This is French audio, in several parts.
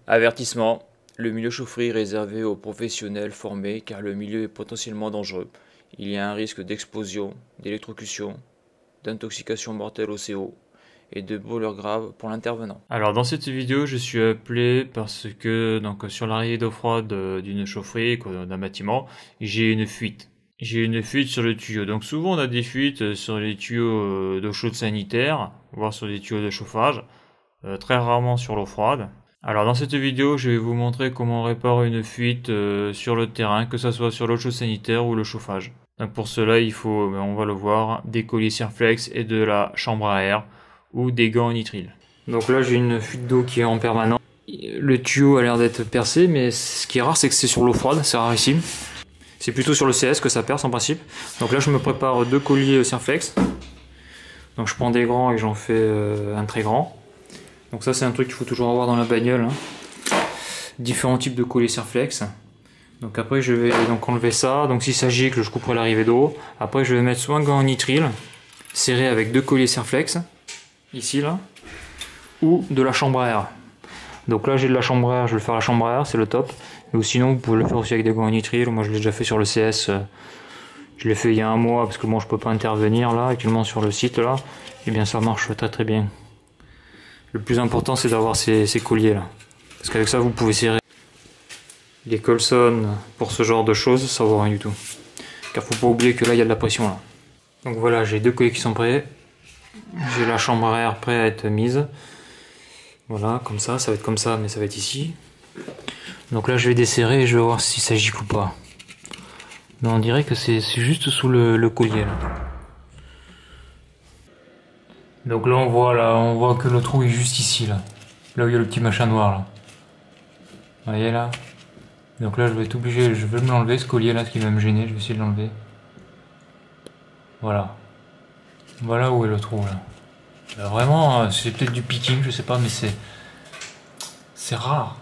Avertissement, le milieu chaufferie est réservé aux professionnels formés car le milieu est potentiellement dangereux. Il y a un risque d'explosion, d'électrocution, d'intoxication mortelle au CO et de brûlures graves pour l'intervenant. Alors dans cette vidéo, je suis appelé parce que sur l'arrivée d'eau froide d'une chaufferie, d'un bâtiment, j'ai une fuite. J'ai une fuite sur le tuyau. Donc souvent on a des fuites sur les tuyaux d'eau chaude sanitaire, voire sur des tuyaux de chauffage, très rarement sur l'eau froide. Alors dans cette vidéo, je vais vous montrer comment on répare une fuite sur le terrain, que ce soit sur l'eau chaude sanitaire ou le chauffage. Donc pour cela, il faut, on va le voir, des colliers Sirflex et de la chambre à air ou des gants en nitrile. Donc là, j'ai une fuite d'eau qui est en permanence. Le tuyau a l'air d'être percé, mais ce qui est rare, c'est que c'est sur l'eau froide, c'est rarissime. C'est plutôt sur le CS que ça perce en principe. Donc là, je me prépare deux colliers Sirflex. Donc je prends des grands et j'en fais un très grand. Donc ça c'est un truc qu'il faut toujours avoir dans la bagnole, hein. Différents types de colliers Sirflex. Donc après je vais donc enlever ça. Donc s'il s'agit que je couperai l'arrivée d'eau, après je vais mettre soit un gant en nitrile serré avec deux colliers Sirflex, ici là, ou de la chambre à air. Donc là j'ai de la chambre à air, je vais faire la chambre à air, c'est le top. Ou sinon vous pouvez le faire aussi avec des gants en nitrile. Moi je l'ai déjà fait sur le CS. Je l'ai fait il y a un mois parce que bon je peux pas intervenir là actuellement sur le site là. Et bien ça marche très très bien. Le plus important c'est d'avoir ces colliers là. Parce qu'avec ça vous pouvez serrer. Les Colson pour ce genre de choses ça vaut rien du tout. Car faut pas oublier que là il y a de la pression là. Donc voilà, j'ai deux colliers qui sont prêts. J'ai la chambre à air prête à être mise. Voilà, comme ça va être comme ça mais ça va être ici. Donc là je vais desserrer et je vais voir si ça gicle ou pas. Mais on dirait que c'est juste sous le collier là. Donc là on voit que le trou est juste ici là. Là où il y a le petit machin noir là. Vous voyez là? Donc là je vais être obligé, je vais me l'enlever ce collier là, ce qui va me gêner, je vais essayer de l'enlever. Voilà. Voilà où est le trou là. Vraiment, c'est peut-être du picking, je sais pas, mais c'est rare.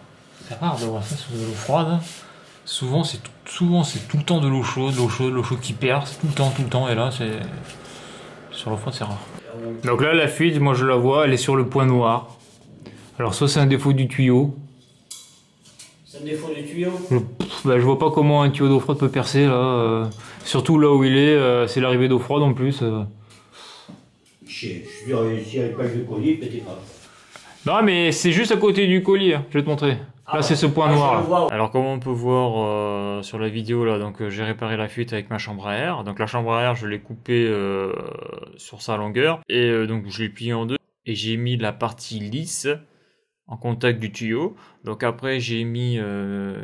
C'est rare de voir ça sur de l'eau froide. Souvent c'est tout le temps de l'eau chaude qui perce, tout le temps, et là c'est... Sur l'eau froide c'est rare. Donc là la fuite, moi je la vois, elle est sur le point noir. Alors soit c'est un défaut du tuyau. C'est un défaut du tuyau? Je vois pas comment un tuyau d'eau froide peut percer là. Surtout là où il est, c'est l'arrivée d'eau froide en plus. Je suis sûr, s'il n'y avait pas eu de collier, peut-être pas. Non mais c'est juste à côté du collier, hein. Je vais te montrer. Là c'est ce point noir là. Alors comme on peut voir sur la vidéo là, donc j'ai réparé la fuite avec ma chambre à air. Donc la chambre à air je l'ai coupée sur sa longueur et donc je l'ai pliée en deux et j'ai mis la partie lisse en contact du tuyau. Donc après j'ai mis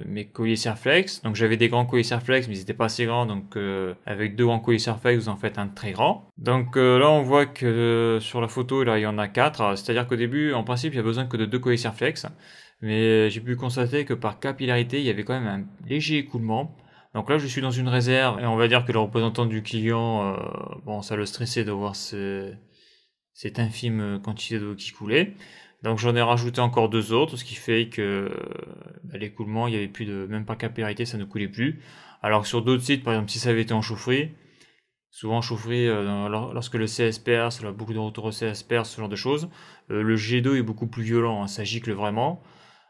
mes colliers Sirflex. Donc j'avais des grands colliers Sirflex mais ils n'étaient pas assez grands, donc avec deux grands colliers Sirflex vous en faites un très grand. Donc là on voit que sur la photo là il y en a 4, c'est-à-dire qu'au début en principe il y a besoin que de deux colliers Sirflex, mais j'ai pu constater que par capillarité il y avait quand même un léger écoulement. Donc là je suis dans une réserve et on va dire que le représentant du client, bon ça le stressait de voir cette infime quantité d'eau qui coulait. Donc j'en ai rajouté encore deux autres, ce qui fait que l'écoulement, il n'y avait plus de, même pas capillarité, ça ne coulait plus. Alors que sur d'autres sites, par exemple si ça avait été en chaufferie, souvent en chaufferie, lorsque le CS perce, la boucle de retour au CS perce, ce genre de choses, le jet d'eau est beaucoup plus violent, hein, ça gicle vraiment.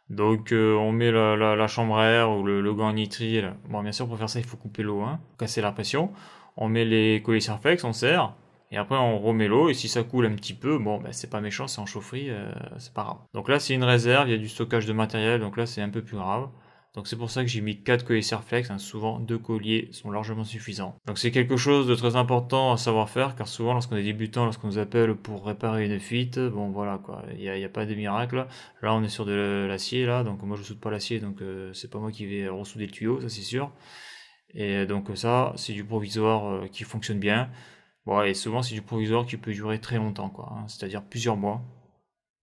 Donc on met la chambre à air ou le gant nitrile. Bon bien sûr pour faire ça il faut couper l'eau, hein, pour casser la pression. On met les colliers Sirflex, on serre. Et après on remet l'eau et si ça coule un petit peu, bon c'est pas méchant, c'est en chaufferie, c'est pas grave. Donc là c'est une réserve, il y a du stockage de matériel, donc là c'est un peu plus grave. Donc c'est pour ça que j'ai mis 4 colliers Sirflex, hein, souvent 2 colliers sont largement suffisants. Donc c'est quelque chose de très important à savoir faire, car souvent lorsqu'on est débutant, lorsqu'on nous appelle pour réparer une fuite, bon voilà quoi, il y a pas de miracle. Là on est sur de l'acier là, donc moi je soude pas l'acier, donc c'est pas moi qui vais ressouder le tuyau, ça c'est sûr. Et donc ça c'est du provisoire qui fonctionne bien. Bon, et souvent c'est du provisoire qui peut durer très longtemps, quoi, hein, c'est-à-dire plusieurs mois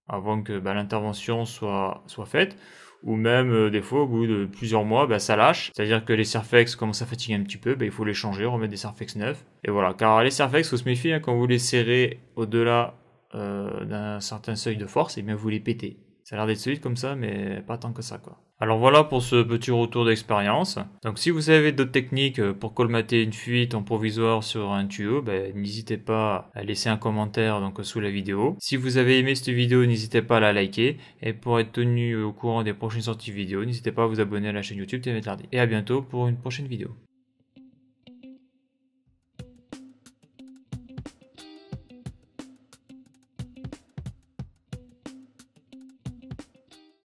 avant que l'intervention soit faite, ou même des fois au bout de plusieurs mois ça lâche, c'est-à-dire que les Sirflex commencent à fatiguer un petit peu, il faut les changer, remettre des Sirflex neufs. Et voilà, car les Sirflex, faut se méfier, hein, quand vous les serrez au-delà d'un certain seuil de force, et bien vous les pétez. Ça a l'air d'être solide comme ça, mais pas tant que ça quoi. Alors voilà pour ce petit retour d'expérience. Donc si vous avez d'autres techniques pour colmater une fuite en provisoire sur un tuyau, n'hésitez pas à laisser un commentaire donc sous la vidéo. Si vous avez aimé cette vidéo, n'hésitez pas à la liker. Et pour être tenu au courant des prochaines sorties vidéo, n'hésitez pas à vous abonner à la chaîne YouTube TV Tardy. Et à bientôt pour une prochaine vidéo.